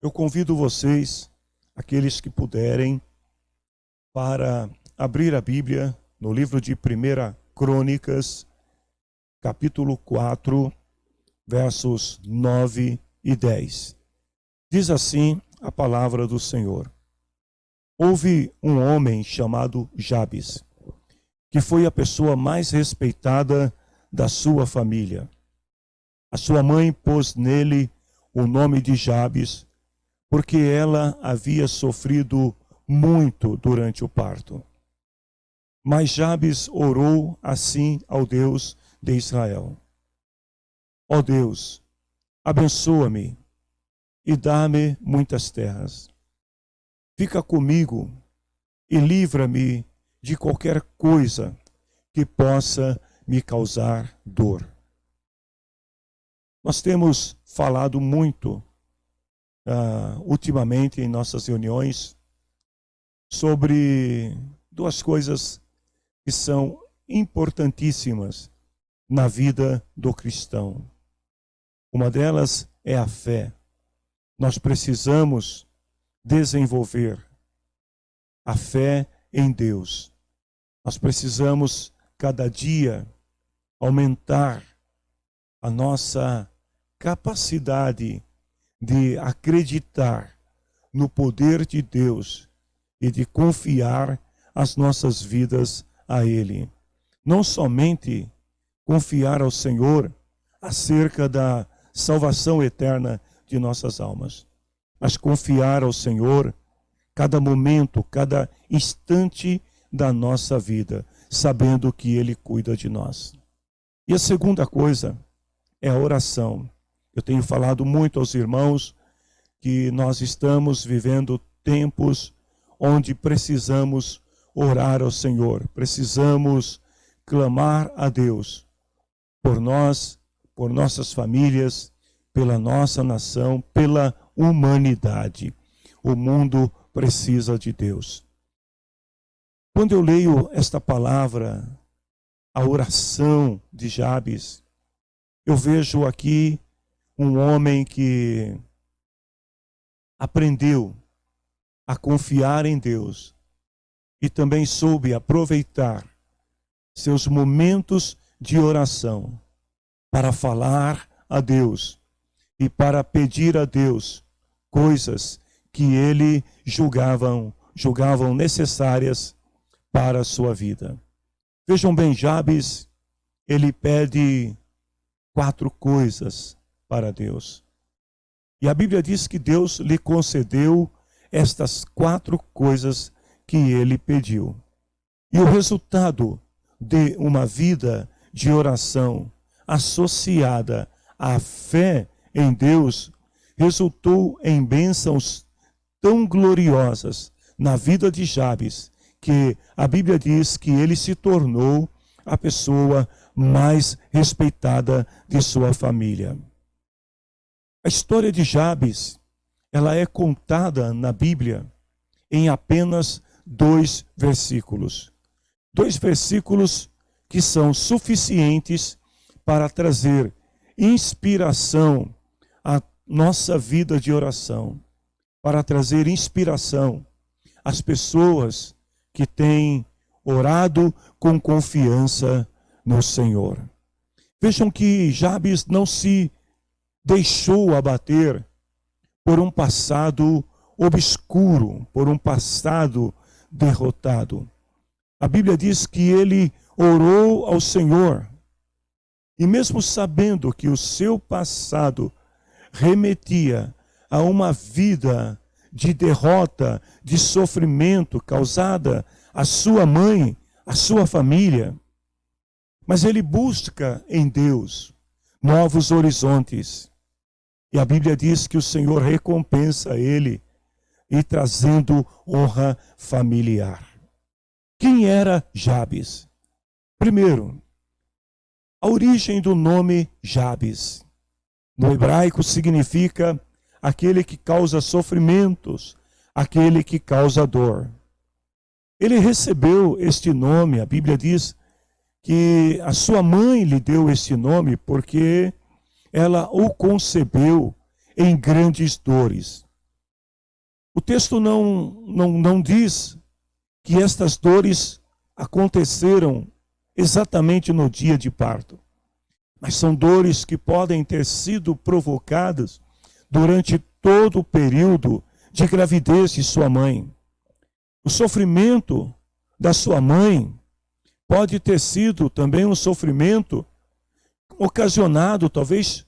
Eu convido vocês, aqueles que puderem, para abrir a Bíblia no livro de 1 Crônicas, capítulo 4, versos 9 e 10. Diz assim a palavra do Senhor. Houve um homem chamado Jabes, que foi a pessoa mais respeitada da sua família. A sua mãe pôs nele o nome de Jabes, porque ela havia sofrido muito durante o parto. Mas Jabes orou assim ao Deus de Israel: Ó Deus, abençoa-me e dá-me muitas terras. Fica comigo e livra-me de qualquer coisa que possa me causar dor. Nós temos falado muito ultimamente em nossas reuniões sobre duas coisas que são importantíssimas na vida do cristão. Uma delas é a fé. Nós precisamos desenvolver a fé em Deus. Nós precisamos cada dia aumentar a nossa capacidade de acreditar no poder de Deus e de confiar as nossas vidas a Ele. Não somente confiar ao Senhor acerca da salvação eterna de nossas almas, mas confiar ao Senhor cada momento, cada instante da nossa vida, sabendo que Ele cuida de nós. E a segunda coisa é a oração. Eu tenho falado muito aos irmãos que nós estamos vivendo tempos onde precisamos orar ao Senhor, precisamos clamar a Deus por nós, por nossas famílias, pela nossa nação, pela humanidade. O mundo precisa de Deus. Quando eu leio esta palavra, a oração de Jabes, eu vejo aqui um homem que aprendeu a confiar em Deus e também soube aproveitar seus momentos de oração para falar a Deus e para pedir a Deus coisas que ele julgavam necessárias para a sua vida. Vejam bem, Jabes, ele pede 4 coisas para Deus. E a Bíblia diz que Deus lhe concedeu estas 4 coisas que ele pediu. E o resultado de uma vida de oração associada à fé em Deus resultou em bênçãos tão gloriosas na vida de Jabes, que a Bíblia diz que ele se tornou a pessoa mais respeitada de sua família. A história de Jabes, ela é contada na Bíblia em apenas 2 versículos. 2 versículos que são suficientes para trazer inspiração à nossa vida de oração, para trazer inspiração às pessoas que têm orado com confiança no Senhor. Vejam que Jabes não se deixou abater por um passado obscuro, por um passado derrotado. A Bíblia diz que ele orou ao Senhor, e mesmo sabendo que o seu passado remetia a uma vida de derrota, de sofrimento causada à sua mãe, à sua família, mas ele busca em Deus novos horizontes. E a Bíblia diz que o Senhor recompensa ele e trazendo honra familiar. Quem era Jabes? Primeiro, a origem do nome Jabes. No hebraico significa aquele que causa sofrimentos, aquele que causa dor. Ele recebeu este nome, a Bíblia diz que a sua mãe lhe deu este nome porque ela o concebeu em grandes dores. O texto não diz que estas dores aconteceram exatamente no dia de parto, mas são dores que podem ter sido provocadas durante todo o período de gravidez de sua mãe. O sofrimento da sua mãe pode ter sido também um sofrimento ocasionado, talvez,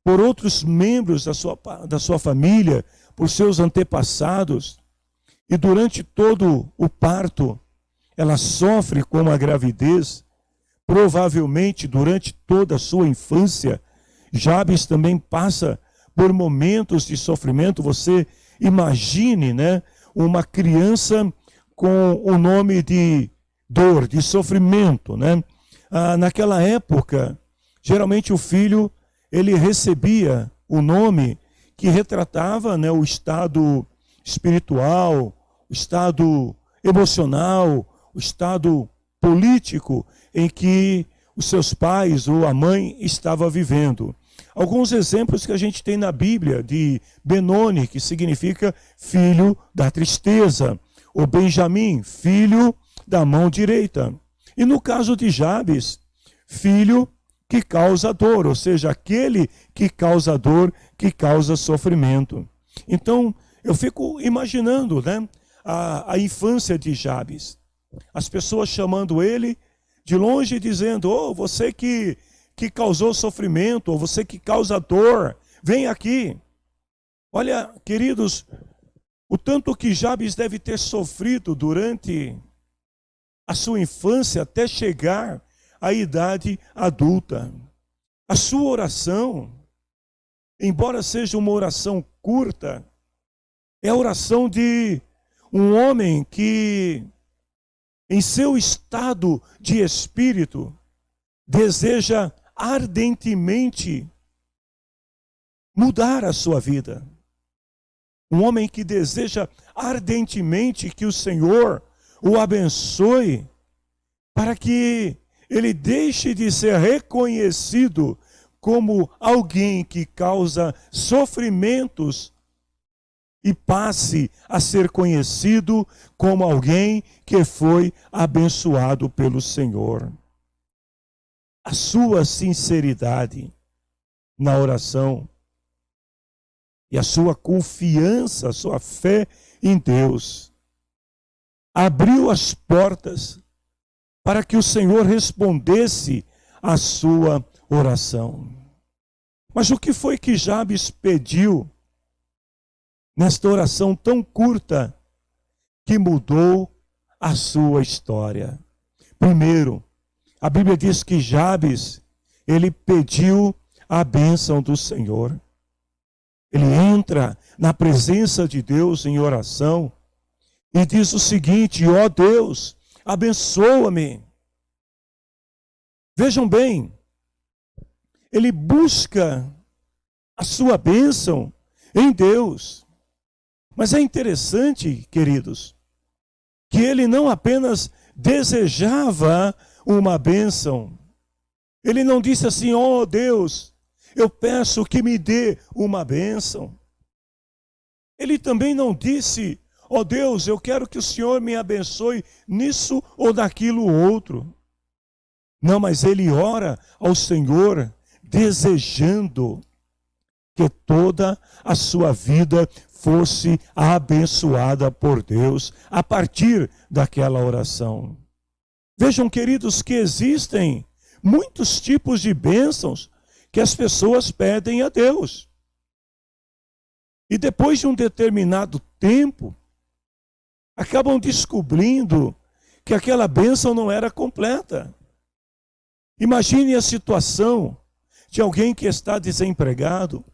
por outros membros da sua família, por seus antepassados. E durante todo o parto, ela sofre com a gravidez. Provavelmente, durante toda a sua infância, Jabes também passa por momentos de sofrimento. Você imagine, né, uma criança com o nome de dor, de sofrimento, né? Naquela época, geralmente o filho, ele recebia o nome que retratava, né, o estado espiritual, o estado emocional, o estado político em que os seus pais ou a mãe estava vivendo. Alguns exemplos que a gente tem na Bíblia, de Benoni, que significa filho da tristeza, ou Benjamim, filho da mão direita. E no caso de Jabes, filho que causa dor, ou seja, aquele que causa dor, que causa sofrimento. Então, eu fico imaginando, né, a infância de Jabes. As pessoas chamando ele de longe, dizendo: oh, você que causou sofrimento, ou você que causa dor, vem aqui. Olha, queridos, o tanto que Jabes deve ter sofrido durante a sua infância até chegar à idade adulta. A sua oração, embora seja uma oração curta, é a oração de um homem que, em seu estado de espírito, deseja ardentemente mudar a sua vida. Um homem que deseja ardentemente que o Senhor o abençoe, para que ele deixe de ser reconhecido como alguém que causa sofrimentos e passe a ser conhecido como alguém que foi abençoado pelo Senhor. A sua sinceridade na oração e a sua confiança, a sua fé em Deus, abriu as portas para que o Senhor respondesse à sua oração. Mas o que foi que Jabes pediu nesta oração tão curta que mudou a sua história? Primeiro, a Bíblia diz que Jabes, ele pediu a bênção do Senhor. Ele entra na presença de Deus em oração e diz o seguinte: ó Deus, abençoa-me. Vejam bem, ele busca a sua bênção em Deus. Mas é interessante, queridos, que ele não apenas desejava uma bênção. Ele não disse assim: ó Deus, eu peço que me dê uma bênção. Ele também não disse: ó Deus, eu quero que o Senhor me abençoe nisso ou naquilo outro. Não, mas ele ora ao Senhor desejando que toda a sua vida fosse abençoada por Deus a partir daquela oração. Vejam, queridos, que existem muitos tipos de bênçãos que as pessoas pedem a Deus. E depois de um determinado tempo, acabam descobrindo que aquela bênção não era completa. Imagine a situação de alguém que está desempregado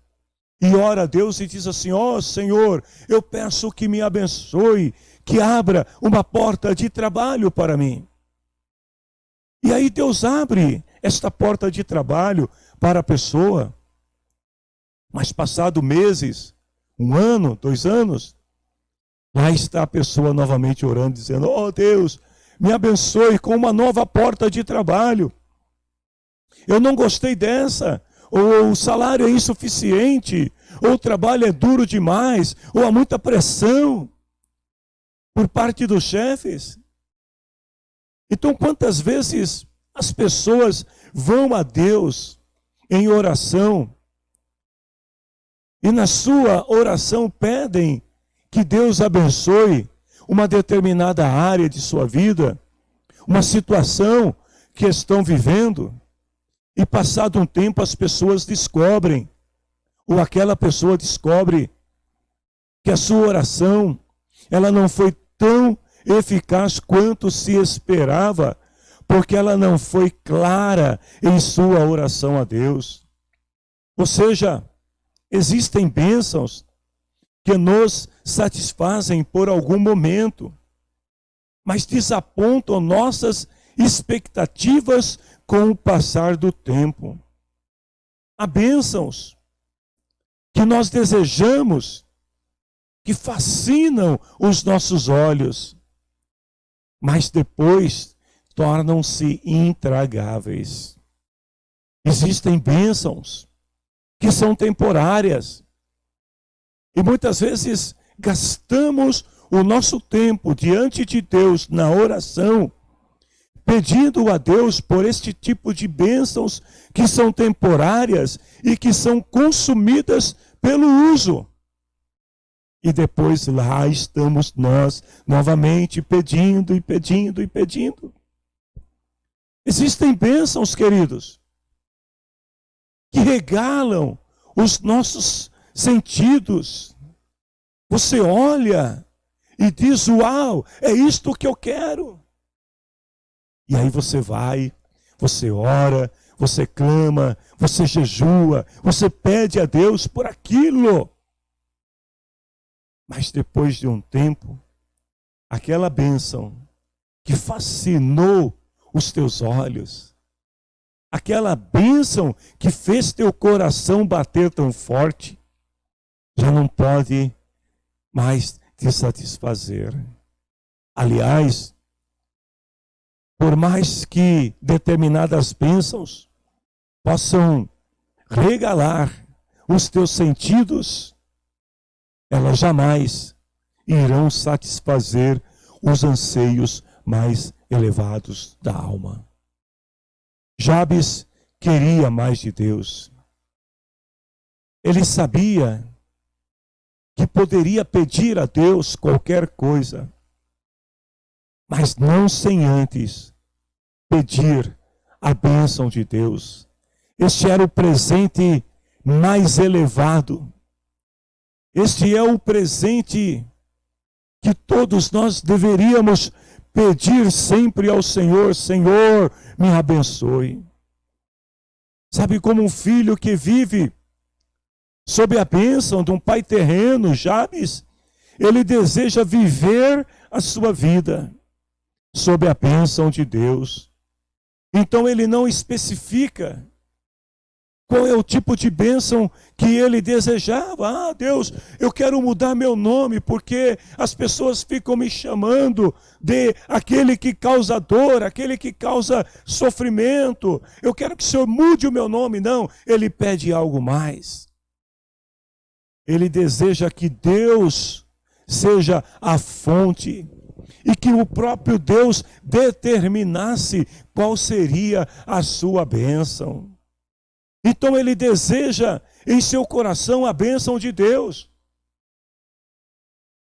e ora a Deus e diz assim: ó Senhor, eu peço que me abençoe, que abra uma porta de trabalho para mim. E aí Deus abre esta porta de trabalho para a pessoa. Mas passado meses, 1 ano, 2 anos, lá está a pessoa novamente orando, dizendo: ó Deus, me abençoe com uma nova porta de trabalho. Eu não gostei dessa. ou o salário é insuficiente, ou o trabalho é duro demais, ou há muita pressão por parte dos chefes. Então, quantas vezes as pessoas vão a Deus em oração e na sua oração pedem que Deus abençoe uma determinada área de sua vida, uma situação que estão vivendo, e passado um tempo as pessoas descobrem, ou aquela pessoa descobre que a sua oração, ela não foi tão eficaz quanto se esperava, porque ela não foi clara em sua oração a Deus. Ou seja, existem bênçãos que nos satisfazem por algum momento, mas desapontam nossas expectativas com o passar do tempo. Há bênçãos que nós desejamos, que fascinam os nossos olhos, mas depois tornam-se intragáveis. Existem bênçãos que são temporárias, e muitas vezes gastamos o nosso tempo diante de Deus na oração, pedindo a Deus por este tipo de bênçãos que são temporárias e que são consumidas pelo uso. E depois lá estamos nós novamente pedindo e pedindo e pedindo. Existem bênçãos, queridos, que regalam os nossos sentidos. Você olha e diz: uau, é isto que eu quero. E aí você vai, você ora, você clama, você jejua, você pede a Deus por aquilo. Mas depois de um tempo, aquela bênção que fascinou os teus olhos, aquela bênção que fez teu coração bater tão forte, já não pode mais te satisfazer. Aliás, por mais que determinadas bênçãos possam regalar os teus sentidos, elas jamais irão satisfazer os anseios mais elevados da alma. Jabes queria mais de Deus. Ele sabia que poderia pedir a Deus qualquer coisa, mas não sem antes pedir a bênção de Deus. Este era o presente mais elevado. Este é o presente que todos nós deveríamos pedir sempre ao Senhor: Senhor, me abençoe. Sabe, como um filho que vive sob a bênção de um pai terreno, Jabes, ele deseja viver a sua vida sob a bênção de Deus. Então ele não especifica qual é o tipo de bênção que ele desejava. Ah, Deus, eu quero mudar meu nome porque as pessoas ficam me chamando de aquele que causa dor, aquele que causa sofrimento. Eu quero que o Senhor mude o meu nome. Não, ele pede algo mais. Ele deseja que Deus seja a fonte e que o próprio Deus determinasse qual seria a sua bênção. Então ele deseja em seu coração a bênção de Deus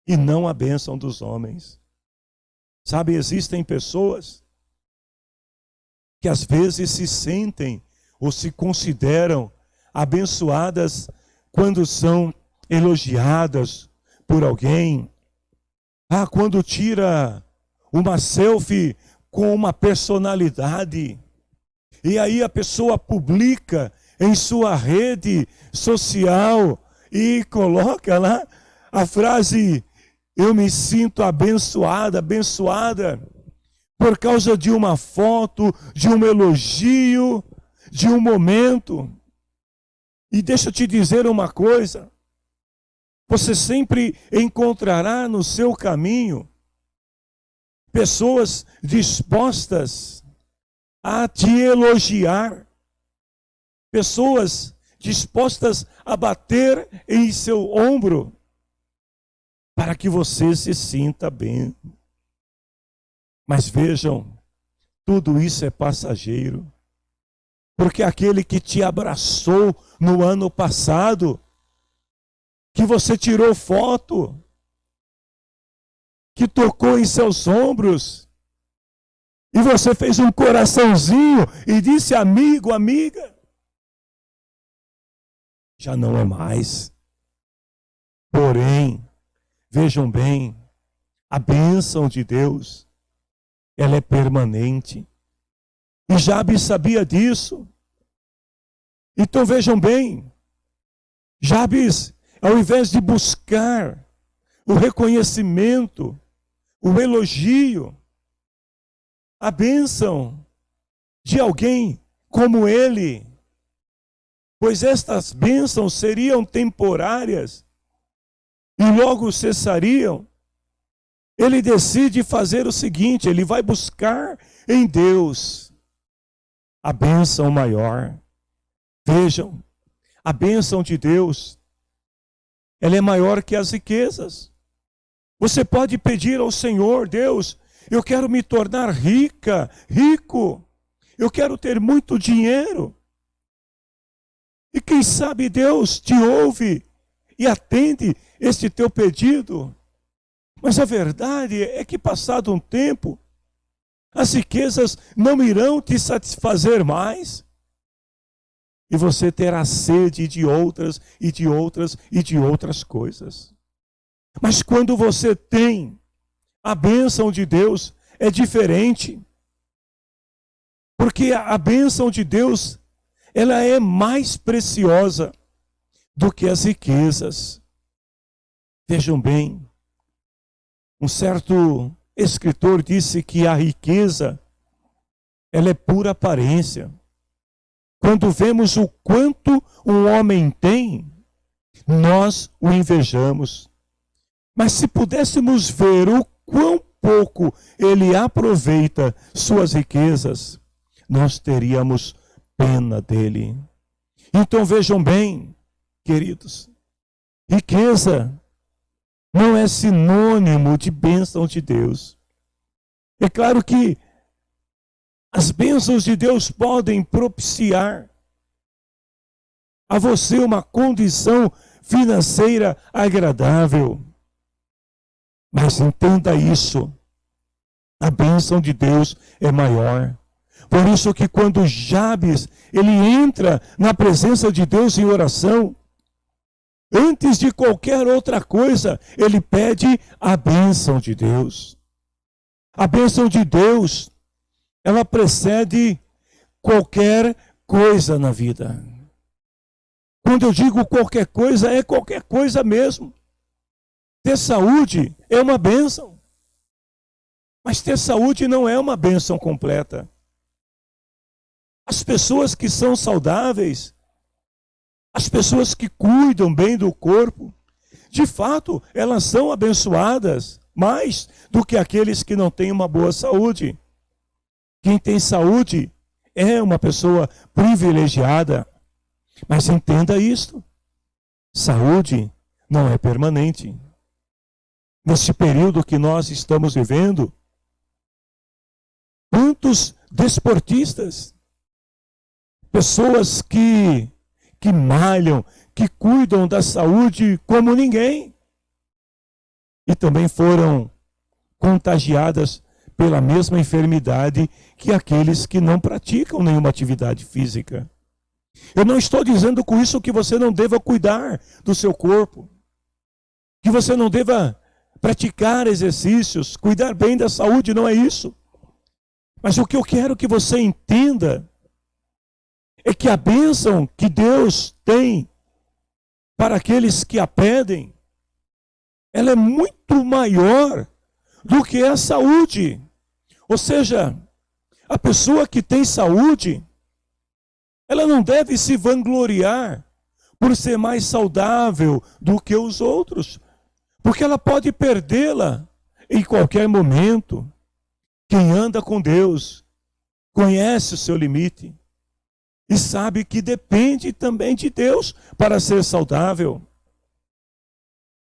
e não a bênção dos homens. Sabe, existem pessoas que às vezes se sentem ou se consideram abençoadas quando são elogiadas por alguém. Ah, quando tira uma selfie com uma personalidade, e aí a pessoa publica em sua rede social e coloca lá a frase: eu me sinto abençoada, abençoada, por causa de uma foto, de um elogio, de um momento. E deixa eu te dizer uma coisa: você sempre encontrará no seu caminho pessoas dispostas a te elogiar, pessoas dispostas a bater em seu ombro para que você se sinta bem. Mas vejam, tudo isso é passageiro. Porque aquele que te abraçou no ano passado, que você tirou foto, que tocou em seus ombros, e você fez um coraçãozinho e disse amigo, amiga, já não é mais. Porém, vejam bem, a bênção de Deus, ela é permanente. E Jabes sabia disso. Então vejam bem, Jabes, ao invés de buscar o reconhecimento, o elogio, a bênção de alguém como ele, pois estas bênçãos seriam temporárias e logo cessariam, ele decide fazer o seguinte, ele vai buscar em Deus a bênção maior. Vejam, a bênção de Deus, ela é maior que as riquezas. Você pode pedir ao Senhor, Deus, eu quero me tornar rico, eu quero ter muito dinheiro. E quem sabe Deus te ouve e atende este teu pedido. Mas a verdade é que passado um tempo, as riquezas não irão te satisfazer mais. E você terá sede de outras e de outras e de outras coisas. Mas quando você tem a bênção de Deus, é diferente. Porque a bênção de Deus, ela é mais preciosa do que as riquezas. Vejam bem, um certo escritor disse que a riqueza, ela é pura aparência. Quando vemos o quanto um homem tem, nós o invejamos. Mas se pudéssemos ver o quão pouco ele aproveita suas riquezas, nós teríamos pena dele. Então vejam bem, queridos, riqueza não é sinônimo de bênção de Deus. É claro que as bênçãos de Deus podem propiciar a você uma condição financeira agradável. Mas entenda isso, a bênção de Deus é maior. Por isso que quando Jabes, ele entra na presença de Deus em oração, antes de qualquer outra coisa, ele pede a bênção de Deus. A bênção de Deus, ela precede qualquer coisa na vida. Quando eu digo qualquer coisa, é qualquer coisa mesmo. Ter saúde é uma bênção. Mas ter saúde não é uma bênção completa. As pessoas que são saudáveis, as pessoas que cuidam bem do corpo, de fato, elas são abençoadas mais do que aqueles que não têm uma boa saúde. Quem tem saúde é uma pessoa privilegiada. Mas entenda isto, saúde não é permanente. Neste período que nós estamos vivendo, quantos desportistas, pessoas que malham, que cuidam da saúde como ninguém, e também foram contagiadas pela mesma enfermidade que aqueles que não praticam nenhuma atividade física. Eu não estou dizendo com isso que você não deva cuidar do seu corpo, que você não deva praticar exercícios, cuidar bem da saúde, não é isso. Mas o que eu quero que você entenda é que a bênção que Deus tem para aqueles que a pedem, ela é muito maior do que a saúde. Ou seja, a pessoa que tem saúde, ela não deve se vangloriar por ser mais saudável do que os outros, porque ela pode perdê-la em qualquer momento. Quem anda com Deus conhece o seu limite. e sabe que depende também de Deus para ser saudável.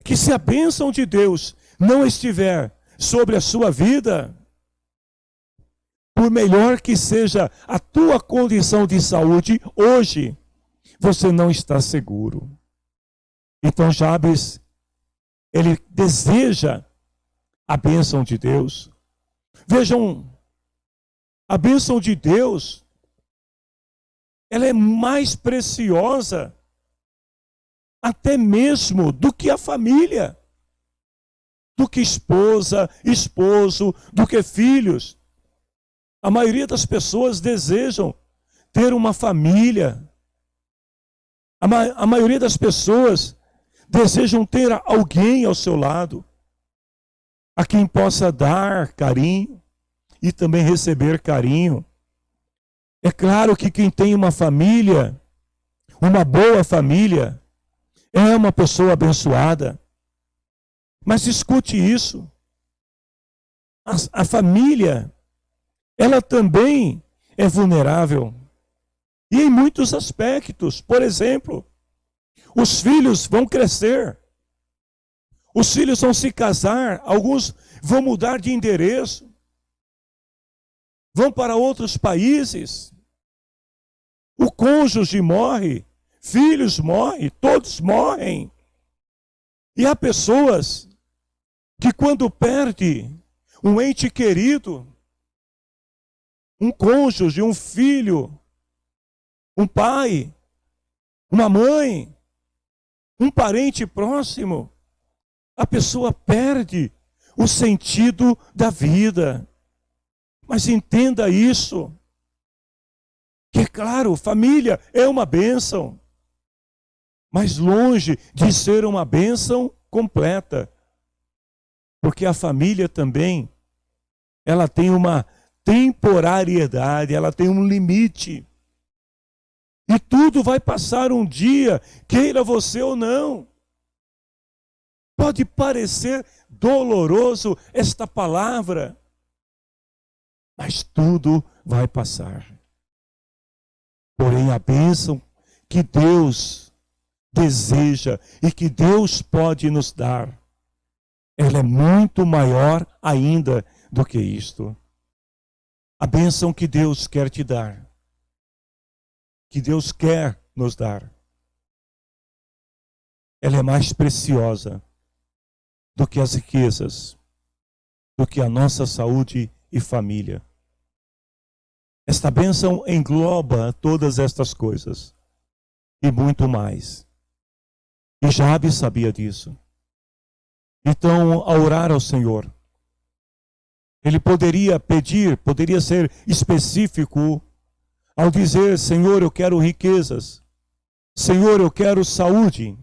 Que se a bênção de Deus não estiver sobre a sua vida, por melhor que seja a tua condição de saúde hoje, você não está seguro. Então Jabes, ele deseja a bênção de Deus. Vejam, a bênção de Deus, ela é mais preciosa até mesmo do que a família, do que esposa, esposo, do que filhos. A maioria das pessoas desejam ter uma família. A maioria das pessoas desejam ter alguém ao seu lado, a quem possa dar carinho e também receber carinho. É claro que quem tem uma família, uma boa família, é uma pessoa abençoada. Mas escute isso. A família, ela também é vulnerável. E em muitos aspectos. Por exemplo, os filhos vão crescer. Os filhos vão se casar. Alguns vão mudar de endereço. Vão para outros países. O cônjuge morre. Filhos morrem, todos morrem. E há pessoas que quando perde um ente querido, um cônjuge, um filho, um pai, uma mãe, um parente próximo, a pessoa perde o sentido da vida. Mas entenda isso, que claro, família é uma bênção, mas longe de ser uma bênção completa. Porque a família também, ela tem uma temporariedade, ela tem um limite. E tudo vai passar um dia, queira você ou não. Pode parecer doloroso esta palavra, mas tudo vai passar. Porém, a bênção que Deus deseja e que Deus pode nos dar, ela é muito maior ainda do que isto. A bênção que Deus quer te dar, que Deus quer nos dar, ela é mais preciosa do que as riquezas, do que a nossa saúde e família. Esta bênção engloba todas estas coisas e muito mais. E Jabes sabia disso. Então, ao orar ao Senhor, ele poderia pedir, poderia ser específico ao dizer: Senhor, eu quero riquezas. Senhor, eu quero saúde.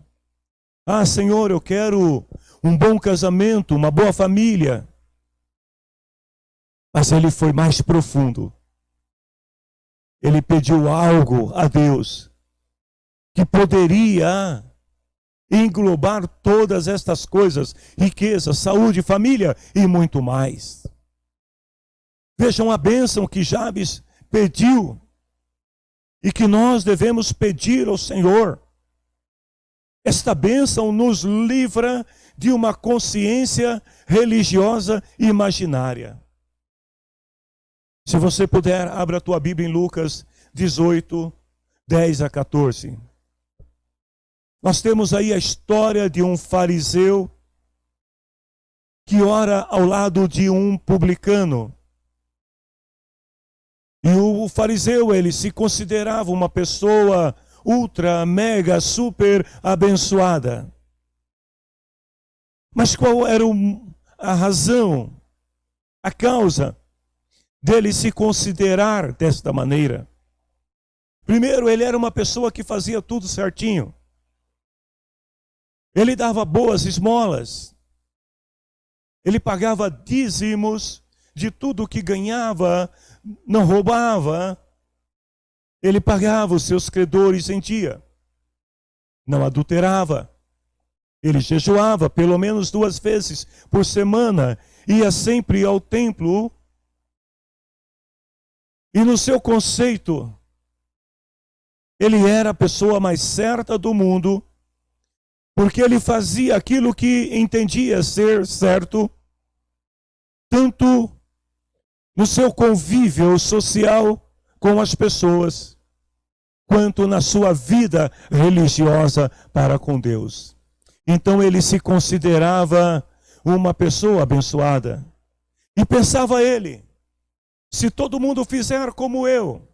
Ah, Senhor, eu quero um bom casamento, uma boa família. Mas ele foi mais profundo. Ele pediu algo a Deus que poderia englobar todas estas coisas: riqueza, saúde, família e muito mais. Vejam a bênção que Jabes pediu e que nós devemos pedir ao Senhor. Esta bênção nos livra de uma consciência religiosa imaginária. Se você puder, abra a tua Bíblia em Lucas 18, 10 a 14. Nós temos aí a história de um fariseu que ora ao lado de um publicano. E o fariseu, ele se considerava uma pessoa ultra, mega, super abençoada. Mas qual era a razão, a causa dele se considerar desta maneira? Primeiro, ele era uma pessoa que fazia tudo certinho. Ele dava boas esmolas. Ele pagava dízimos de tudo que ganhava, não roubava. Ele pagava os seus credores em dia. Não adulterava. Ele jejuava pelo menos 2 vezes por semana. Ia sempre ao templo. E no seu conceito, ele era a pessoa mais certa do mundo, porque ele fazia aquilo que entendia ser certo, tanto no seu convívio social com as pessoas, quanto na sua vida religiosa para com Deus. Então ele se considerava uma pessoa abençoada. E pensava ele, se todo mundo fizer como eu,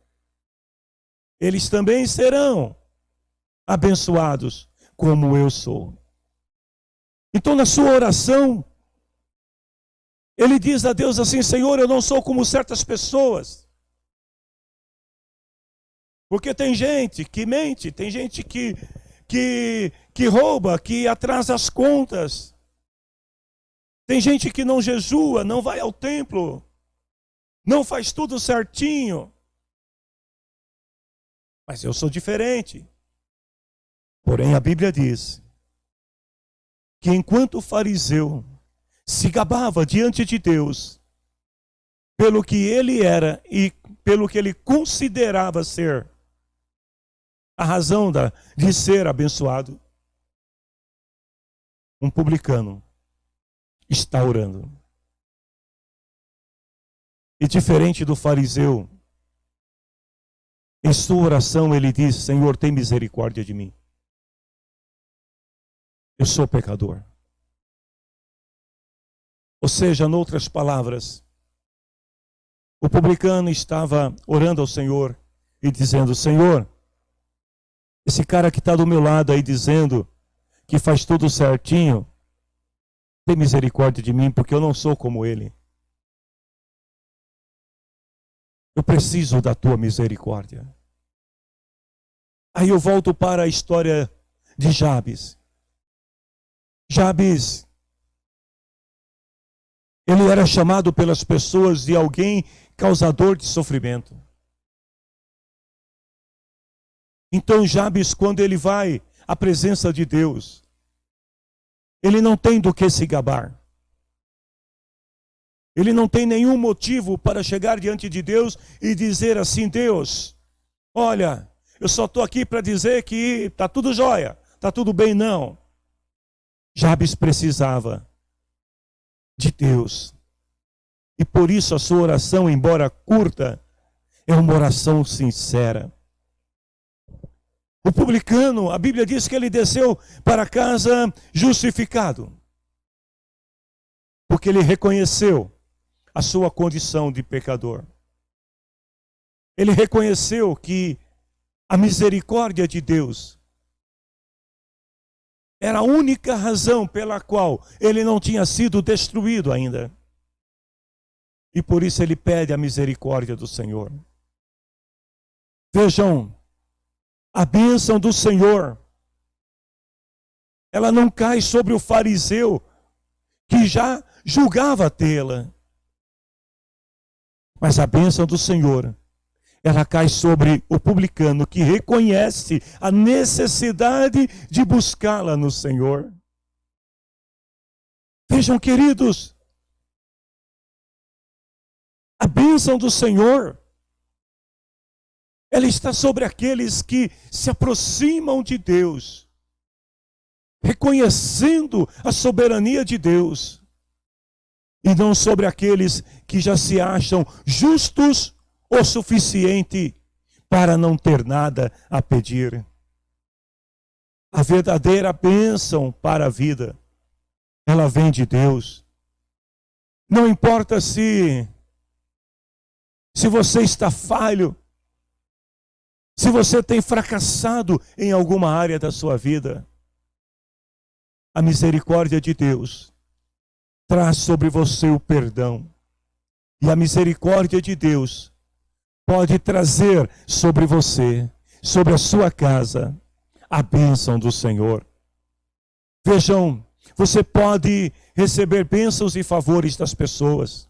eles também serão abençoados como eu sou. Então na sua oração, ele diz a Deus assim: Senhor, eu não sou como certas pessoas. Porque tem gente que mente, tem gente que rouba, que atrasa as contas. Tem gente que não jejua, não vai ao templo, não faz tudo certinho. Mas eu sou diferente. Porém, a Bíblia diz que enquanto o fariseu se gabava diante de Deus pelo que ele era e pelo que ele considerava ser a razão de ser abençoado, um publicano está orando. E diferente do fariseu, em sua oração ele diz: Senhor, tem misericórdia de mim. Eu sou pecador. Ou seja, em outras palavras, o publicano estava orando ao Senhor e dizendo: Senhor, esse cara que está do meu lado aí dizendo que faz tudo certinho, tem misericórdia de mim, porque eu não sou como ele. Eu preciso da tua misericórdia. Aí eu volto para a história de Jabes. Jabes, ele era chamado pelas pessoas de alguém causador de sofrimento. Então Jabes, quando ele vai à presença de Deus, ele não tem do que se gabar. Ele não tem nenhum motivo para chegar diante de Deus e dizer assim: Deus, olha, eu só estou aqui para dizer que está tudo jóia, está tudo bem. Não. Jabes precisava de Deus. E por isso a sua oração, embora curta, é uma oração sincera. O publicano, a Bíblia diz que ele desceu para casa justificado, porque ele reconheceu a sua condição de pecador. Ele reconheceu que a misericórdia de Deus era a única razão pela qual ele não tinha sido destruído ainda. E por isso ele pede a misericórdia do Senhor. Vejam, a bênção do Senhor, ela não cai sobre o fariseu que já julgava tê-la. Mas a bênção do Senhor, ela cai sobre o publicano que reconhece a necessidade de buscá-la no Senhor. Vejam, queridos, a bênção do Senhor, ela está sobre aqueles que se aproximam de Deus, reconhecendo a soberania de Deus, e não sobre aqueles que já se acham justos o suficiente para não ter nada a pedir. A verdadeira bênção para a vida, ela vem de Deus. Não importa se você está falho, se você tem fracassado em alguma área da sua vida, a misericórdia de Deus traz sobre você o perdão. E a misericórdia de Deus pode trazer sobre você, sobre a sua casa, a bênção do Senhor. Vejam, você pode receber bênçãos e favores das pessoas.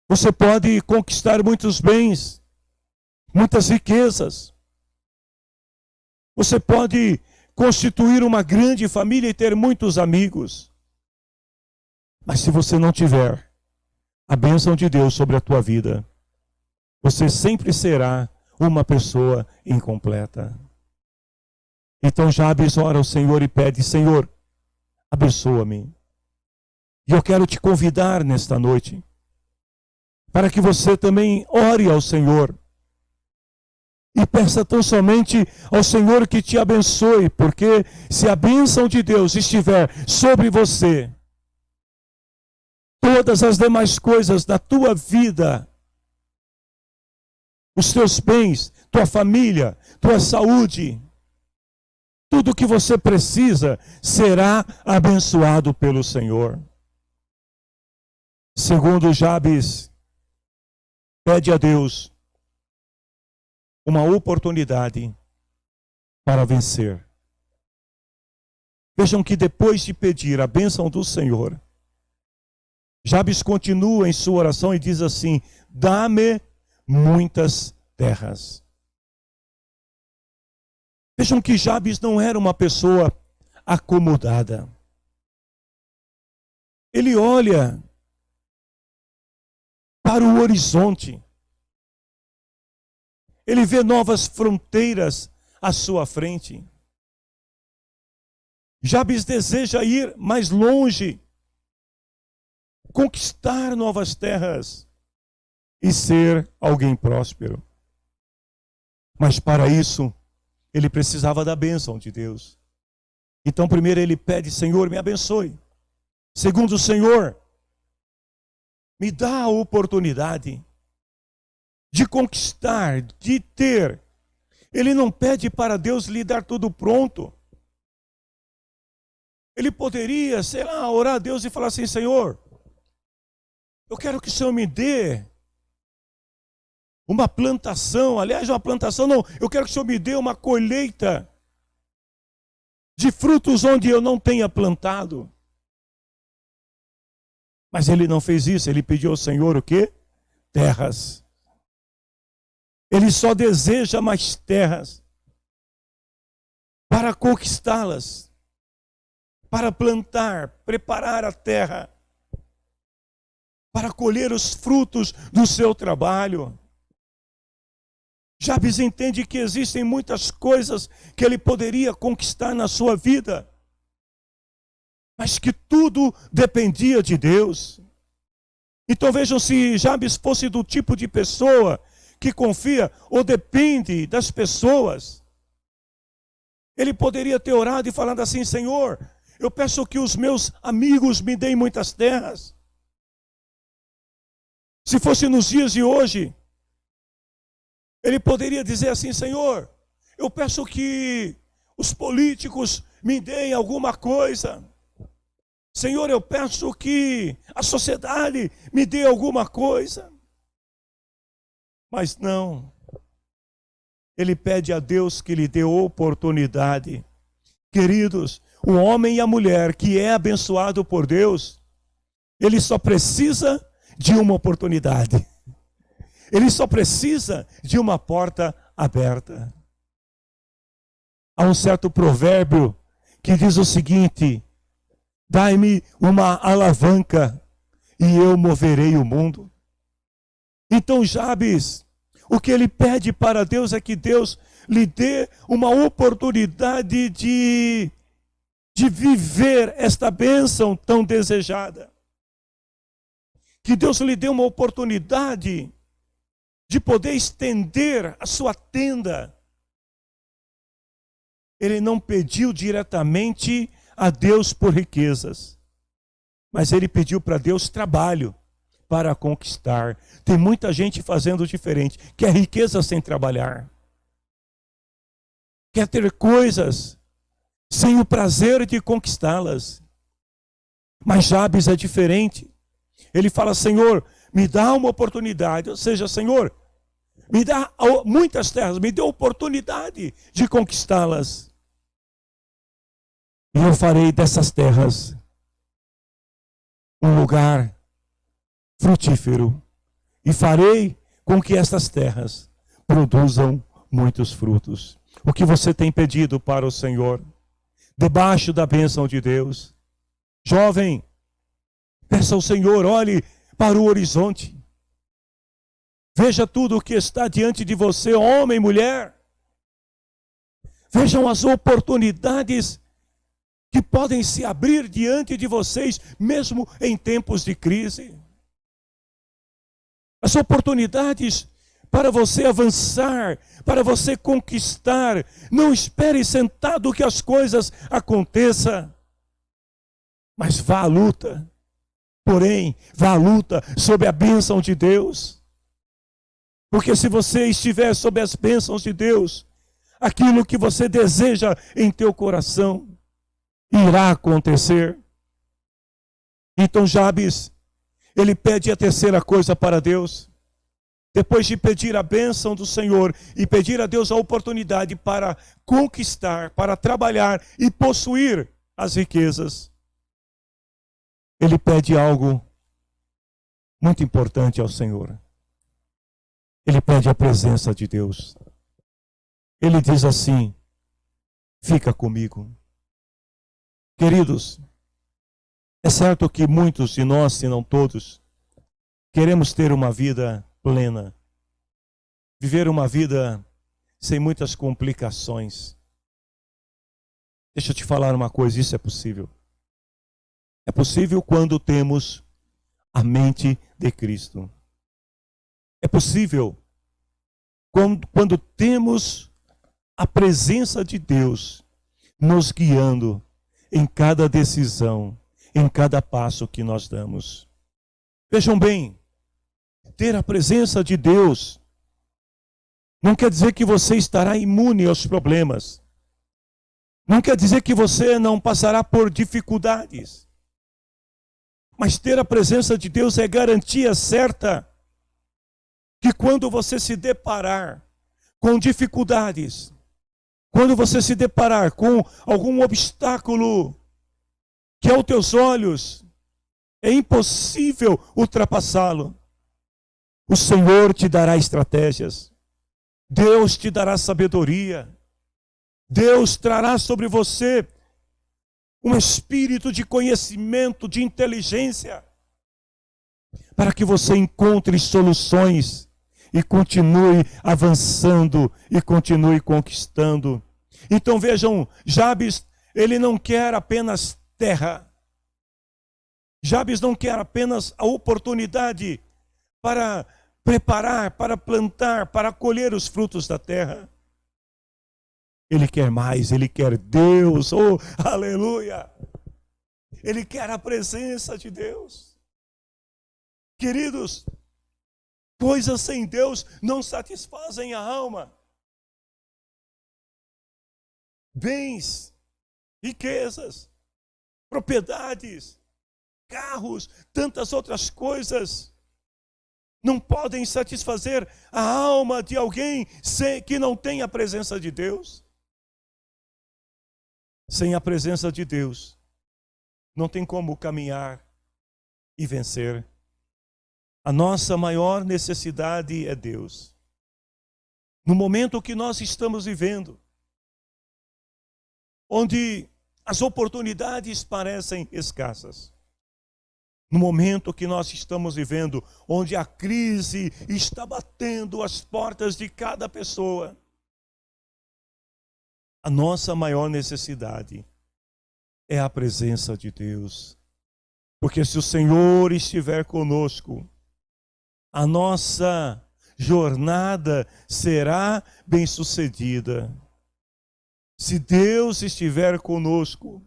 Você pode conquistar muitos bens, muitas riquezas. Você pode constituir uma grande família e ter muitos amigos. Mas se você não tiver a bênção de Deus sobre a tua vida, você sempre será uma pessoa incompleta. Então Jabes ora ao Senhor e pede: Senhor, abençoa-me. E eu quero te convidar nesta noite para que você também ore ao Senhor e peça tão somente ao Senhor que te abençoe, porque se a bênção de Deus estiver sobre você, todas as demais coisas da tua vida, os teus bens, tua família, tua saúde, tudo que você precisa será abençoado pelo Senhor. Segundo Jabes, pede a Deus uma oportunidade para vencer. Vejam que depois de pedir a bênção do Senhor, Jabes continua em sua oração e diz assim: dá-me muitas terras. Vejam que Jabes não era uma pessoa acomodada. Ele olha para o horizonte. Ele vê novas fronteiras à sua frente. Jabes deseja ir mais longe, conquistar novas terras e ser alguém próspero. Mas para isso, ele precisava da bênção de Deus. Então, primeiro ele pede: Senhor, me abençoe. Segundo, Senhor, me dá a oportunidade de conquistar, de ter. Ele não pede para Deus lhe dar tudo pronto. Ele poderia, sei lá, orar a Deus e falar assim: Senhor, eu quero que o Senhor me dê uma plantação, aliás, uma plantação não, eu quero que o Senhor me dê uma colheita de frutos onde eu não tenha plantado. Mas ele não fez isso, ele pediu ao Senhor o quê? Terras. Ele só deseja mais terras para conquistá-las, para plantar, preparar a terra, para colher os frutos do seu trabalho. Jabes entende que existem muitas coisas que ele poderia conquistar na sua vida, mas que tudo dependia de Deus. Então vejam, se Jabes fosse do tipo de pessoa que confia ou depende das pessoas, ele poderia ter orado e falado assim: Senhor, eu peço que os meus amigos me deem muitas terras. Se fosse nos dias de hoje, ele poderia dizer assim: Senhor, eu peço que os políticos me deem alguma coisa. Senhor, eu peço que a sociedade me dê alguma coisa. Mas não. Ele pede a Deus que lhe dê oportunidade. Queridos, o homem e a mulher que é abençoado por Deus, ele só precisa de uma oportunidade. Ele só precisa de uma porta aberta. Há um certo provérbio que diz o seguinte: dai-me uma alavanca e eu moverei o mundo. Então Jabes, o que ele pede para Deus é que Deus lhe dê uma oportunidade de viver esta bênção tão desejada. Que Deus lhe dê uma oportunidade de poder estender a sua tenda. Ele não pediu diretamente a Deus por riquezas, mas ele pediu para Deus trabalho para conquistar. Tem muita gente fazendo diferente, quer riqueza sem trabalhar, quer ter coisas sem o prazer de conquistá-las. Mas Jabes é diferente. Ele fala: Senhor, me dá uma oportunidade, ou seja, Senhor, me dá muitas terras, me dê oportunidade de conquistá-las. E eu farei dessas terras um lugar frutífero. E farei com que estas terras produzam muitos frutos. O que você tem pedido para o Senhor, debaixo da bênção de Deus? Jovem, peça ao Senhor, olhe para o horizonte. Veja tudo o que está diante de você, homem e mulher. Vejam as oportunidades que podem se abrir diante de vocês, mesmo em tempos de crise. As oportunidades para você avançar, para você conquistar. Não espere sentado que as coisas aconteçam, mas vá à luta. Porém, vá à luta sob a bênção de Deus. Porque se você estiver sob as bênçãos de Deus, aquilo que você deseja em teu coração irá acontecer. Então Jabes, ele pede a terceira coisa para Deus. Depois de pedir a bênção do Senhor e pedir a Deus a oportunidade para conquistar, para trabalhar e possuir as riquezas, ele pede algo muito importante ao Senhor. Ele pede a presença de Deus. Ele diz assim: fica comigo. Queridos, é certo que muitos de nós, se não todos, queremos ter uma vida plena, viver uma vida sem muitas complicações. Deixa eu te falar uma coisa, isso é possível. É possível quando temos a mente de Cristo. É possível quando temos a presença de Deus nos guiando em cada decisão, em cada passo que nós damos. Vejam bem, ter a presença de Deus não quer dizer que você estará imune aos problemas. Não quer dizer que você não passará por dificuldades. Mas ter a presença de Deus é garantia certa que quando você se deparar com dificuldades, quando você se deparar com algum obstáculo que aos teus olhos é impossível ultrapassá-lo, o Senhor te dará estratégias, Deus te dará sabedoria, Deus trará sobre você um espírito de conhecimento, de inteligência, para que você encontre soluções e continue avançando e continue conquistando. Então vejam, Jabes, ele não quer apenas terra. Jabes não quer apenas a oportunidade para preparar, para plantar, para colher os frutos da terra. Ele quer mais, ele quer Deus, oh, aleluia! Ele quer a presença de Deus. Queridos, coisas sem Deus não satisfazem a alma. Bens, riquezas, propriedades, carros, tantas outras coisas não podem satisfazer a alma de alguém que não tem a presença de Deus. Sem a presença de Deus, não tem como caminhar e vencer. A nossa maior necessidade é Deus. No momento que nós estamos vivendo, onde as oportunidades parecem escassas, no momento que nós estamos vivendo, onde a crise está batendo as portas de cada pessoa, a nossa maior necessidade é a presença de Deus. Porque se o Senhor estiver conosco, a nossa jornada será bem-sucedida. Se Deus estiver conosco,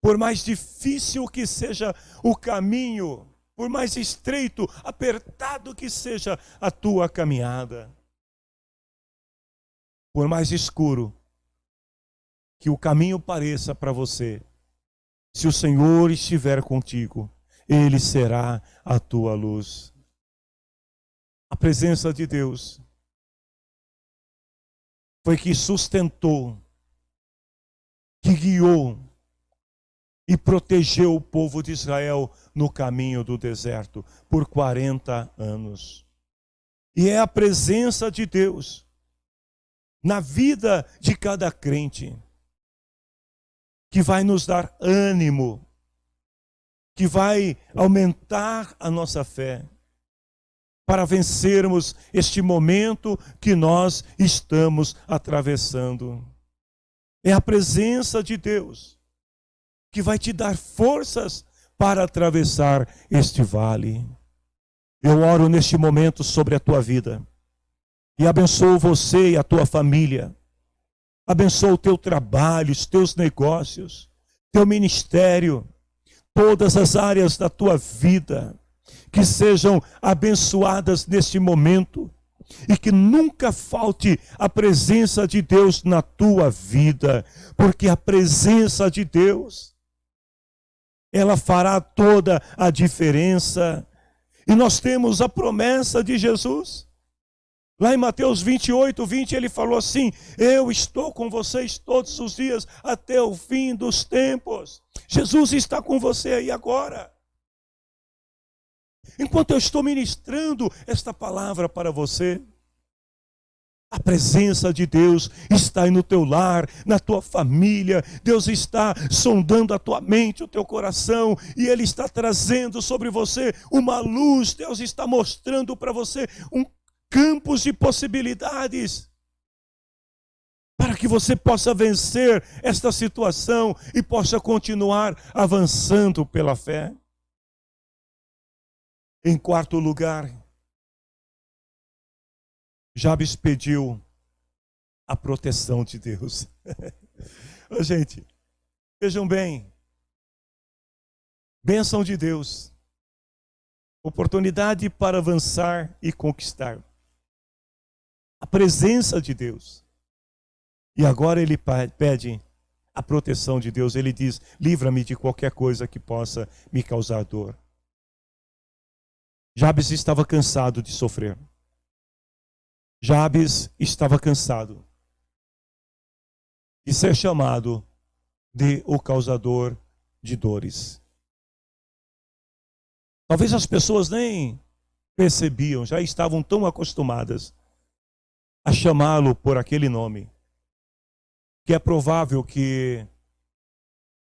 por mais difícil que seja o caminho, por mais estreito, apertado que seja a tua caminhada, por mais escuro que o caminho pareça para você, se o Senhor estiver contigo, Ele será a tua luz. A presença de Deus foi que sustentou, que guiou e protegeu o povo de Israel no caminho do deserto por 40 anos. E é a presença de Deus na vida de cada crente que vai nos dar ânimo, que vai aumentar a nossa fé, para vencermos este momento que nós estamos atravessando. É a presença de Deus que vai te dar forças para atravessar este vale. Eu oro neste momento sobre a tua vida e abençoo você e a tua família. Abençoo o teu trabalho, os teus negócios, teu ministério, todas as áreas da tua vida, que sejam abençoadas neste momento e que nunca falte a presença de Deus na tua vida, porque a presença de Deus, ela fará toda a diferença. E nós temos a promessa de Jesus. Lá em Mateus 28, 20, ele falou assim: eu estou com vocês todos os dias até o fim dos tempos. Jesus está com você aí agora. Enquanto eu estou ministrando esta palavra para você, a presença de Deus está aí no teu lar, na tua família. Deus está sondando a tua mente, o teu coração, e Ele está trazendo sobre você uma luz. Deus está mostrando para você um campos de possibilidades, para que você possa vencer esta situação e possa continuar avançando pela fé. Em quarto lugar, Jabes pediu a proteção de Deus. Ô, gente, vejam bem, bênção de Deus, oportunidade para avançar e conquistar. A presença de Deus. E agora ele pede a proteção de Deus. Ele diz: livra-me de qualquer coisa que possa me causar dor. Jabes estava cansado de sofrer. Jabes estava cansado de ser chamado de o causador de dores. Talvez as pessoas nem percebiam, já estavam tão acostumadas a chamá-lo por aquele nome, que é provável que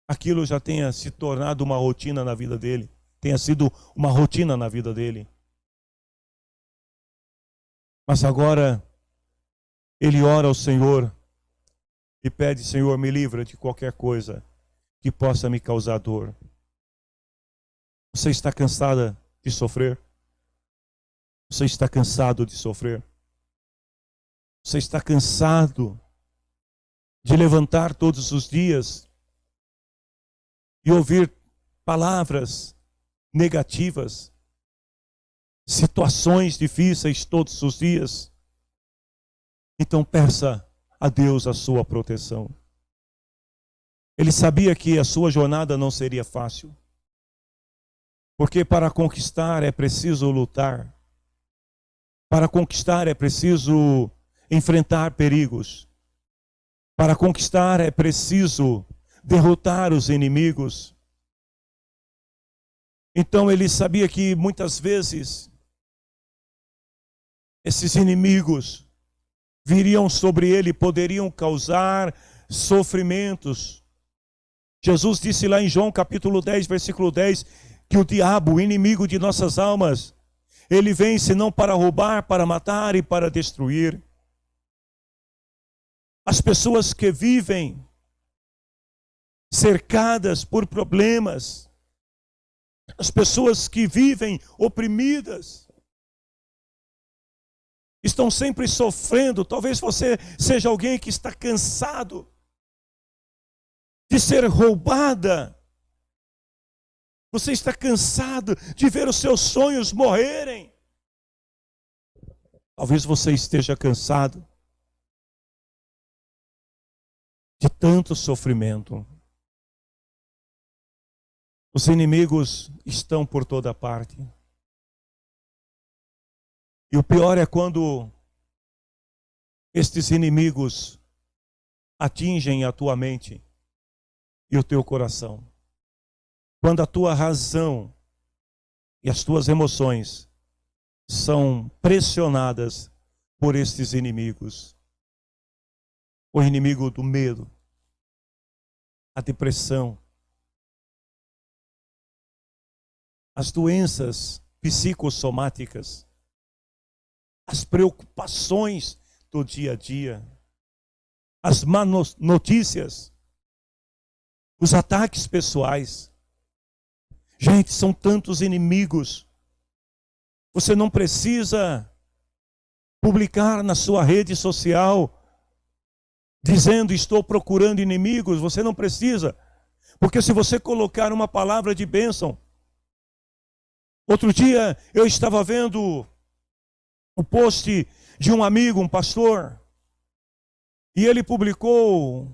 aquilo já tenha se tornado uma rotina na vida dele, tenha sido uma rotina na vida dele. Mas agora ele ora ao Senhor e pede: Senhor, me livra de qualquer coisa que possa me causar dor. Você está cansada de sofrer? Você está cansado de sofrer? Você está cansado de levantar todos os dias e ouvir palavras negativas, situações difíceis todos os dias? Então peça a Deus a sua proteção. Ele sabia que a sua jornada não seria fácil, porque para conquistar é preciso lutar. Para conquistar é preciso enfrentar perigos. Para conquistar é preciso derrotar os inimigos. Então ele sabia que muitas vezes esses inimigos viriam sobre ele, poderiam causar sofrimentos. Jesus disse lá em João capítulo 10, versículo 10, que o diabo, o inimigo de nossas almas, ele vem senão para roubar, para matar e para destruir. As pessoas que vivem cercadas por problemas, as pessoas que vivem oprimidas, estão sempre sofrendo. Talvez você seja alguém que está cansado de ser roubada. Você está cansado de ver os seus sonhos morrerem. Talvez você esteja cansado de tanto sofrimento. Os inimigos estão por toda parte. E o pior é quando estes inimigos atingem a tua mente e o teu coração. Quando a tua razão e as tuas emoções são pressionadas por estes inimigos. O inimigo do medo, a depressão, as doenças psicossomáticas, as preocupações do dia a dia, as más notícias, os ataques pessoais. Gente, são tantos inimigos. Você não precisa publicar na sua rede social dizendo estou procurando inimigos. Você não precisa. Porque se você colocar uma palavra de bênção. Outro dia eu estava vendo o post de um amigo, um pastor, e ele publicou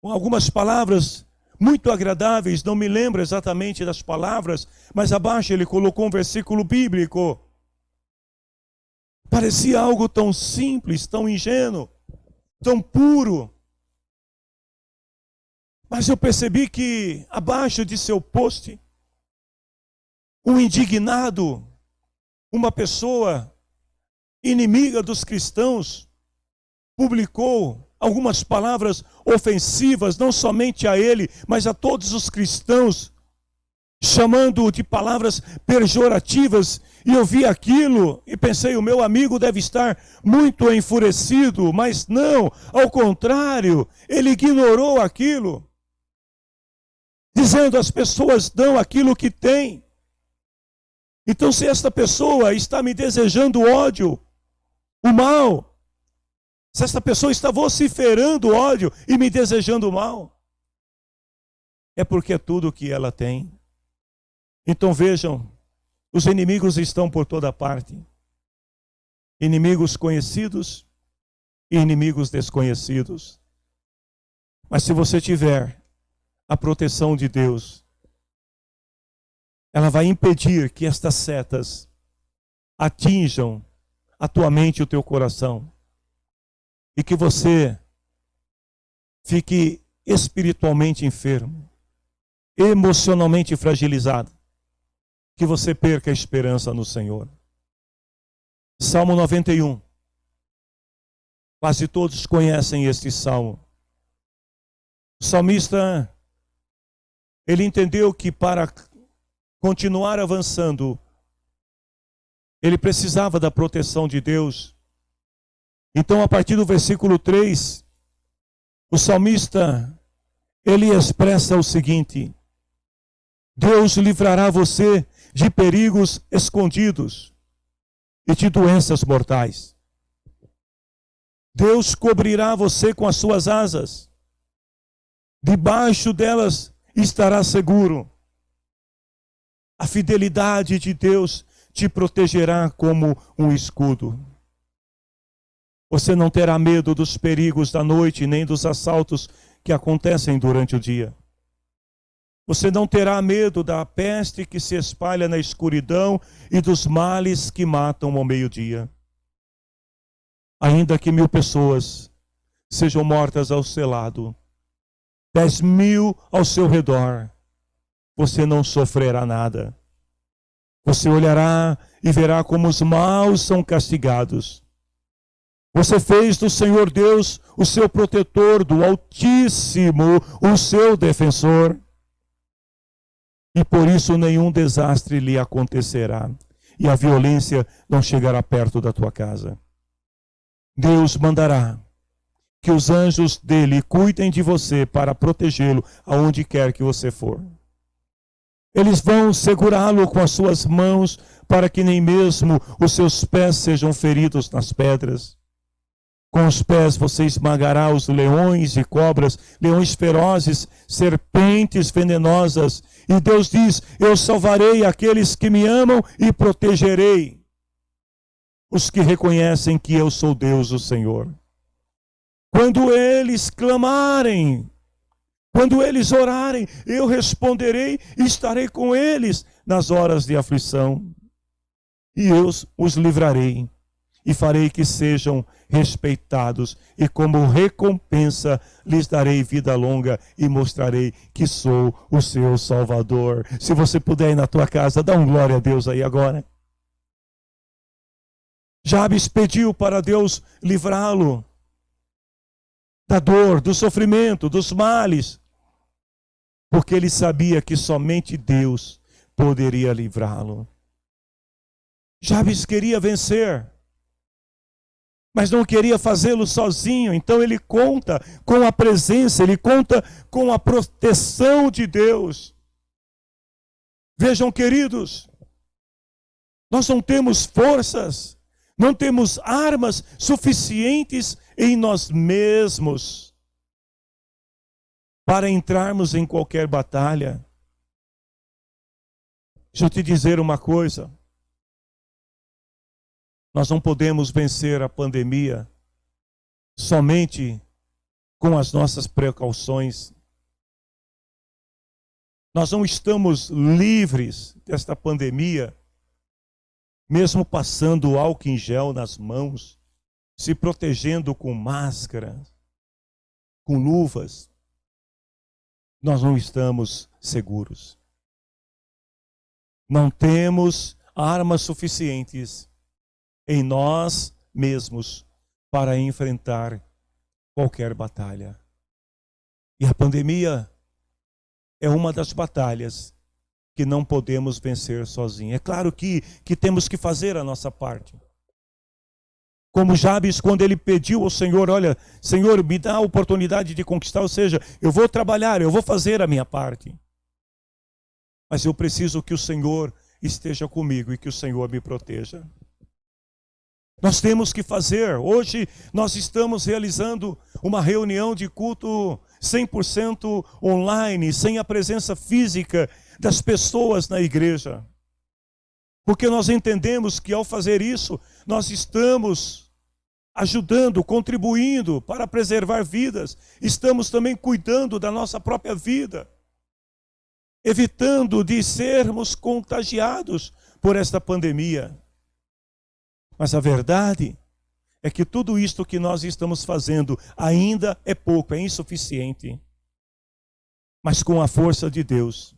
algumas palavras muito agradáveis, não me lembro exatamente das palavras, mas abaixo ele colocou um versículo bíblico. Parecia algo tão simples, tão ingênuo, tão puro. Mas eu percebi que abaixo de seu post, um indignado, uma pessoa inimiga dos cristãos, publicou algumas palavras ofensivas, não somente a ele, mas a todos os cristãos, chamando de palavras pejorativas. E eu vi aquilo e pensei, o meu amigo deve estar muito enfurecido, mas não, ao contrário, ele ignorou aquilo, dizendo as pessoas dão aquilo que têm. Então, se esta pessoa está me desejando ódio, o mal, se esta pessoa está vociferando ódio e me desejando mal, é porque é tudo o que ela tem. Então vejam, os inimigos estão por toda parte. Inimigos conhecidos e inimigos desconhecidos. Mas se você tiver a proteção de Deus, ela vai impedir que estas setas atinjam a tua mente e o teu coração. E que você fique espiritualmente enfermo, emocionalmente fragilizado. Que você perca a esperança no Senhor. Salmo 91. Quase todos conhecem este salmo. O salmista, ele entendeu que para continuar avançando, ele precisava da proteção de Deus. Então, a partir do versículo 3, o salmista, ele expressa o seguinte: Deus livrará você de perigos escondidos e de doenças mortais. Deus cobrirá você com as suas asas. Debaixo delas estará seguro. A fidelidade de Deus te protegerá como um escudo. Você não terá medo dos perigos da noite, nem dos assaltos que acontecem durante o dia. Você não terá medo da peste que se espalha na escuridão e dos males que matam ao meio-dia. Ainda que 1000 pessoas sejam mortas ao seu lado, 10.000 ao seu redor, você não sofrerá nada. Você olhará e verá como os maus são castigados. Você fez do Senhor Deus o seu protetor, do Altíssimo o seu defensor. E por isso nenhum desastre lhe acontecerá, e a violência não chegará perto da tua casa. Deus mandará que os anjos dele cuidem de você para protegê-lo aonde quer que você for. Eles vão segurá-lo com as suas mãos para que nem mesmo os seus pés sejam feridos nas pedras. Com os pés você esmagará os leões e cobras, leões ferozes, serpentes venenosas. E Deus diz, eu salvarei aqueles que me amam e protegerei os que reconhecem que eu sou Deus, o Senhor. Quando eles clamarem, quando eles orarem, eu responderei e estarei com eles nas horas de aflição. E eu os livrarei e farei que sejam respeitados, e como recompensa lhes darei vida longa e mostrarei que sou o seu Salvador. Se você puder ir na tua casa, dá glória a Deus aí agora. Jabes pediu para Deus livrá-lo da dor, do sofrimento, dos males, porque ele sabia que somente Deus poderia livrá-lo. Jabes queria vencer. mas não queria fazê-lo sozinho. Então ele conta com a presença, ele conta com a proteção de Deus. Vejam, queridos, nós não temos forças, não temos armas suficientes em nós mesmos para entrarmos em qualquer batalha. Deixa eu te dizer uma coisa. Nós não podemos vencer a pandemia somente com as nossas precauções. Nós não estamos livres desta pandemia, mesmo passando álcool em gel nas mãos, se protegendo com máscara, com luvas. Nós não estamos seguros. Não temos armas suficientes em nós mesmos para enfrentar qualquer batalha. E a pandemia é uma das batalhas que não podemos vencer sozinhos. É claro que temos que fazer a nossa parte. Como Jabes, quando ele pediu ao Senhor, olha, Senhor, me dá a oportunidade de conquistar, ou seja, eu vou trabalhar, eu vou fazer a minha parte. Mas eu preciso que o Senhor esteja comigo e que o Senhor me proteja. Nós temos que fazer. Hoje nós estamos realizando uma reunião de culto 100% online, sem a presença física das pessoas na igreja. Porque nós entendemos que ao fazer isso, nós estamos ajudando, contribuindo para preservar vidas. Estamos também cuidando da nossa própria vida, evitando de sermos contagiados por esta pandemia. Mas a verdade é que tudo isto que nós estamos fazendo ainda é pouco, é insuficiente. Mas com a força de Deus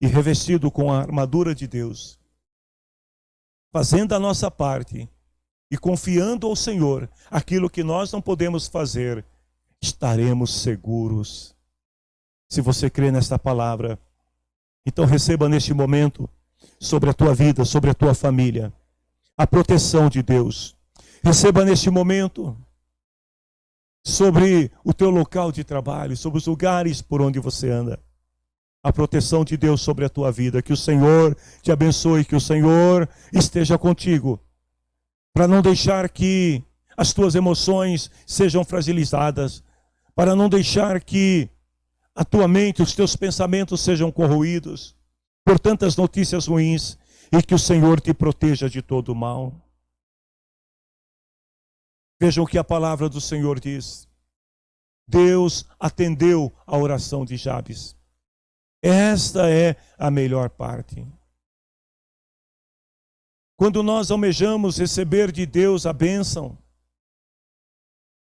e revestido com a armadura de Deus, fazendo a nossa parte e confiando ao Senhor aquilo que nós não podemos fazer, estaremos seguros. Se você crê nesta palavra, então receba neste momento sobre a tua vida, sobre a tua família, a proteção de Deus. Receba neste momento sobre o teu local de trabalho, sobre os lugares por onde você anda, a proteção de Deus sobre a tua vida. Que o Senhor te abençoe, que o Senhor esteja contigo, para não deixar que as tuas emoções sejam fragilizadas, para não deixar que a tua mente, os teus pensamentos sejam corroídos por tantas notícias ruins, e que o Senhor te proteja de todo o mal. Vejam o que a palavra do Senhor diz. Deus atendeu a oração de Jabes. Esta é a melhor parte. Quando nós almejamos receber de Deus a bênção,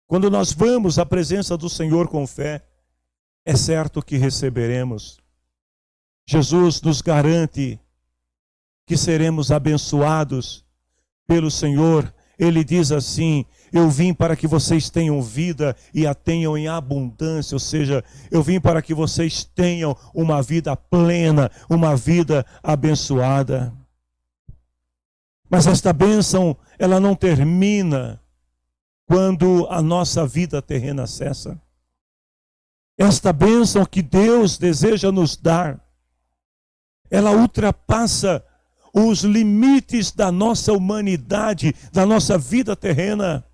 quando nós vamos à presença do Senhor com fé, é certo que receberemos. Jesus nos garante que seremos abençoados pelo Senhor. Ele diz assim: eu vim para que vocês tenham vida e a tenham em abundância, ou seja, eu vim para que vocês tenham uma vida plena, uma vida abençoada. Mas esta bênção, ela não termina quando a nossa vida terrena cessa. Esta bênção que Deus deseja nos dar, ela ultrapassa os limites da nossa humanidade, da nossa vida terrena,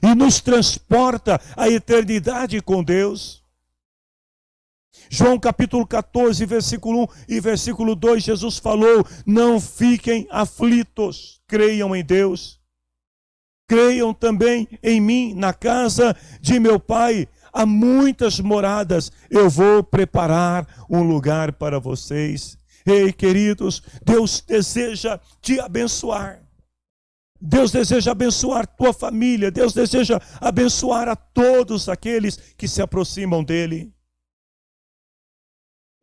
e nos transporta à eternidade com Deus. João capítulo 14, versículo 1 e versículo 2, Jesus falou: não fiquem aflitos, creiam em Deus, creiam também em mim. Na casa de meu Pai há muitas moradas, eu vou preparar um lugar para vocês. Ei, queridos, Deus deseja te abençoar. Deus deseja abençoar tua família. Deus deseja abençoar a todos aqueles que se aproximam dele.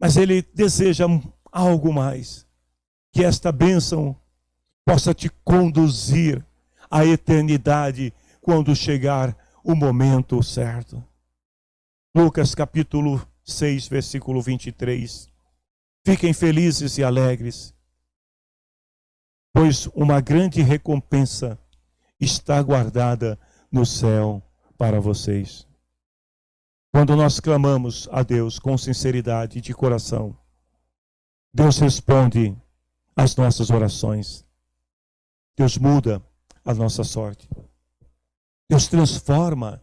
Mas ele deseja algo mais. Que esta bênção possa te conduzir à eternidade quando chegar o momento certo. Lucas capítulo 6, versículo 23. Fiquem felizes e alegres, pois uma grande recompensa está guardada no céu para vocês. Quando nós clamamos a Deus com sinceridade de coração, Deus responde às nossas orações. Deus muda a nossa sorte. Deus transforma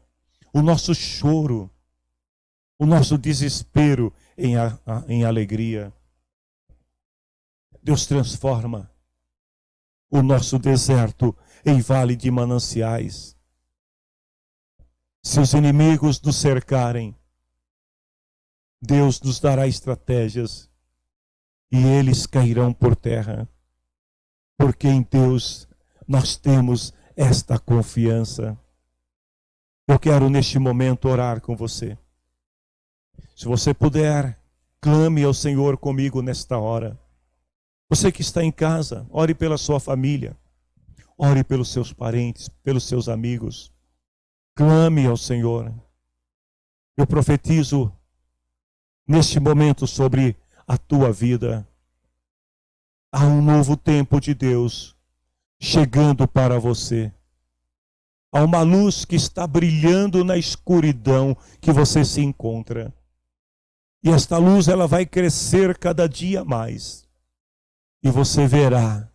o nosso choro, o nosso desespero em alegria. Deus transforma o nosso deserto em vale de mananciais. Se os inimigos nos cercarem, Deus nos dará estratégias e eles cairão por terra, porque em Deus nós temos esta confiança. Eu quero neste momento orar com você. Se você puder, clame ao Senhor comigo nesta hora. Você que está em casa, ore pela sua família, ore pelos seus parentes, pelos seus amigos. Clame ao Senhor. Eu profetizo neste momento sobre a tua vida. Há um novo tempo de Deus chegando para você. Há uma luz que está brilhando na escuridão que você se encontra. E esta luz ela vai crescer cada dia mais. E você verá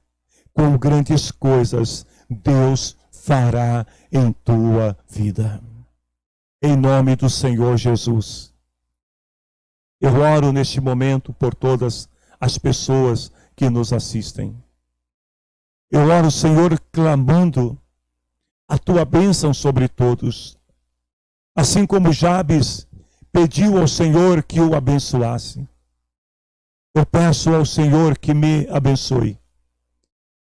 quão grandes coisas Deus fará em tua vida. Em nome do Senhor Jesus. Eu oro neste momento por todas as pessoas que nos assistem. Eu oro, Senhor, clamando a tua bênção sobre todos. Assim como Jabes pediu ao Senhor que o abençoasse. Eu peço ao Senhor que me abençoe.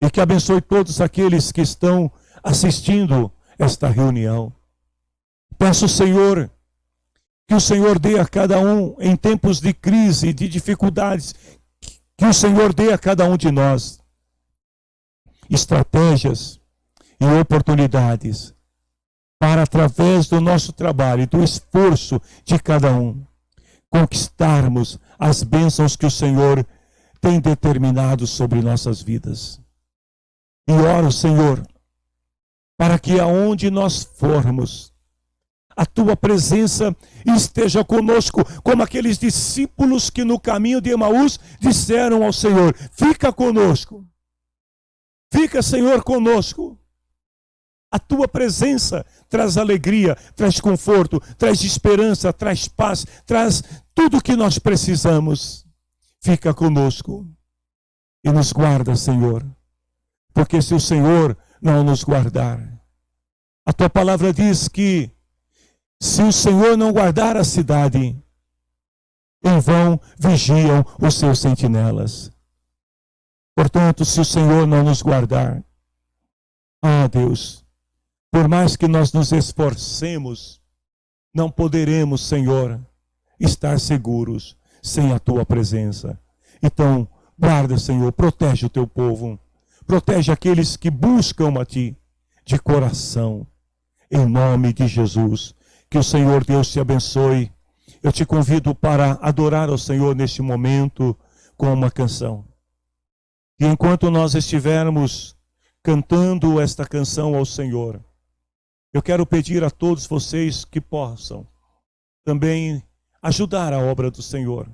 E que abençoe todos aqueles que estão assistindo esta reunião. Peço, Senhor, que o Senhor dê a cada um em tempos de crise, de dificuldades, que o Senhor dê a cada um de nós estratégias e oportunidades para, através do nosso trabalho e do esforço de cada um, conquistarmos as bênçãos que o Senhor tem determinado sobre nossas vidas. E oro, Senhor, para que aonde nós formos, a tua presença esteja conosco, como aqueles discípulos que no caminho de Emaús disseram ao Senhor: fica conosco. Fica, Senhor, conosco. A tua presença traz alegria, traz conforto, traz esperança, traz paz, traz tudo o que nós precisamos. Fica conosco e nos guarda, Senhor. Porque se o Senhor não nos guardar, a tua palavra diz que se o Senhor não guardar a cidade, em vão vigiam os seus sentinelas. Portanto, se o Senhor não nos guardar, Deus, por mais que nós nos esforcemos, não poderemos, Senhor, estar seguros sem a tua presença. Então, guarda, Senhor, protege o teu povo, protege aqueles que buscam a ti de coração, em nome de Jesus. Que o Senhor Deus te abençoe. Eu te convido para adorar ao Senhor neste momento com uma canção. E enquanto nós estivermos cantando esta canção ao Senhor, eu quero pedir a todos vocês que possam também ajudar a obra do Senhor,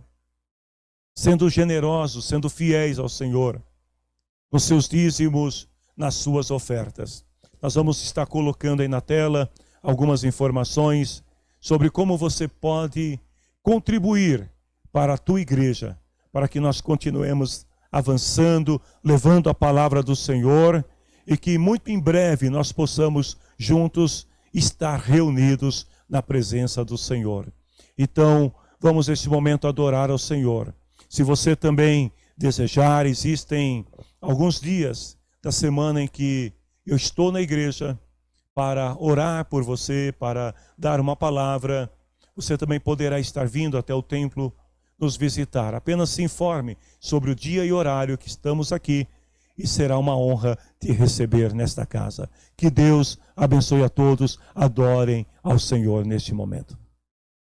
sendo generosos, sendo fiéis ao Senhor, nos seus dízimos, nas suas ofertas. Nós vamos estar colocando aí na tela algumas informações sobre como você pode contribuir para a tua igreja, para que nós continuemos avançando, levando a palavra do Senhor e que muito em breve nós possamos juntos estar reunidos na presença do Senhor. Então, vamos neste momento adorar ao Senhor. Se você também desejar, existem alguns dias da semana em que eu estou na igreja para orar por você, para dar uma palavra. Você também poderá estar vindo até o templo nos visitar. Apenas se informe sobre o dia e horário que estamos aqui e será uma honra te receber nesta casa. Que Deus abençoe a todos. Adorem ao Senhor neste momento.